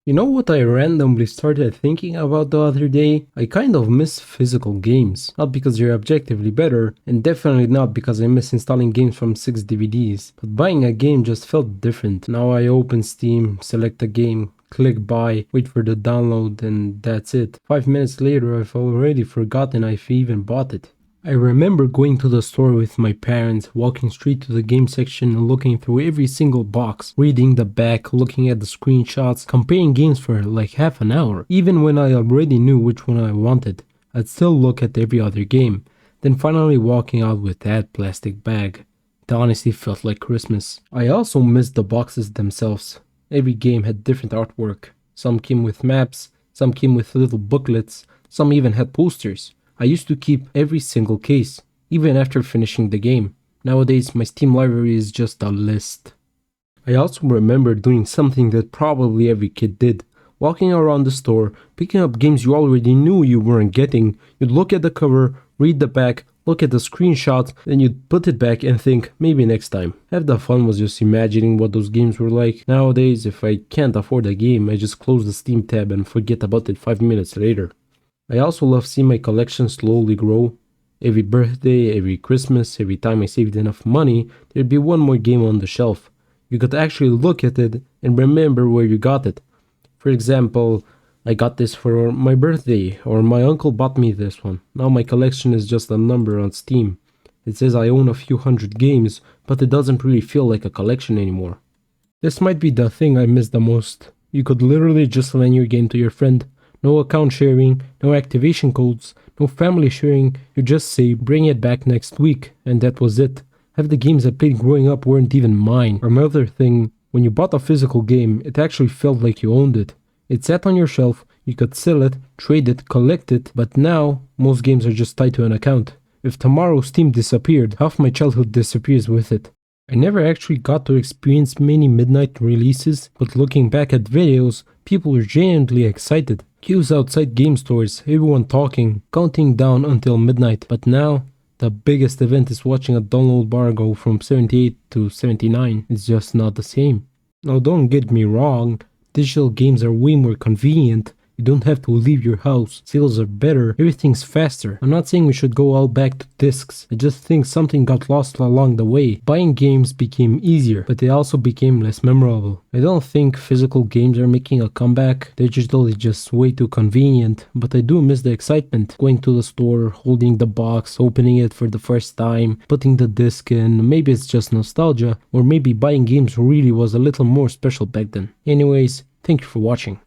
You know what I randomly started thinking about the other day? I kind of miss physical games. Not because they're objectively better, and definitely not because I miss installing games from 6 DVDs, but buying a game just felt different. Now I open Steam, select a game, click buy, wait for the download, and that's it. 5 minutes later I've already forgotten I've even bought it. I remember going to the store with my parents, walking straight to the game section and looking through every single box, reading the back, looking at the screenshots, comparing games for like half an hour. Even when I already knew which one I wanted, I'd still look at every other game, then finally walking out with that plastic bag. It honestly felt like Christmas. I also missed the boxes themselves. Every game had different artwork. Some came with maps, some came with little booklets, some even had posters. I used to keep every single case, even after finishing the game. Nowadays, my Steam library is just a list. I also remember doing something that probably every kid did. Walking around the store, picking up games you already knew you weren't getting. You'd look at the cover, read the back, look at the screenshots, then you'd put it back and think, maybe next time. Half the fun was just imagining what those games were like. Nowadays, if I can't afford a game, I just close the Steam tab and forget about it 5 minutes later. I also love seeing my collection slowly grow. Every birthday, every Christmas, every time I saved enough money, there'd be one more game on the shelf. You could actually look at it and remember where you got it. For example, I got this for my birthday, or my uncle bought me this one. Now my collection is just a number on Steam. It says I own a few hundred games, but it doesn't really feel like a collection anymore. This might be the thing I miss the most. You could literally just lend your game to your friend. No account sharing, no activation codes, no family sharing, you just say bring it back next week, and that was it. Half the games I played growing up weren't even mine. Or another thing, when you bought a physical game, it actually felt like you owned it. It sat on your shelf, you could sell it, trade it, collect it, but now, most games are just tied to an account. If tomorrow Steam disappeared, half my childhood disappears with it. I never actually got to experience many midnight releases, but looking back at videos, people were genuinely excited. Queues outside game stores, everyone talking, counting down until midnight. But now, the biggest event is watching a download bar go from 78 to 79. It's just not the same. Now don't get me wrong, digital games are way more convenient. You don't have to leave your house, sales are better, everything's faster. I'm not saying we should go all back to discs, I just think something got lost along the way. Buying games became easier, but they also became less memorable. I don't think physical games are making a comeback, digital is just way too convenient, but I do miss the excitement. Going to the store, holding the box, opening it for the first time, putting the disc in, maybe it's just nostalgia, or maybe buying games really was a little more special back then. Anyways, thank you for watching.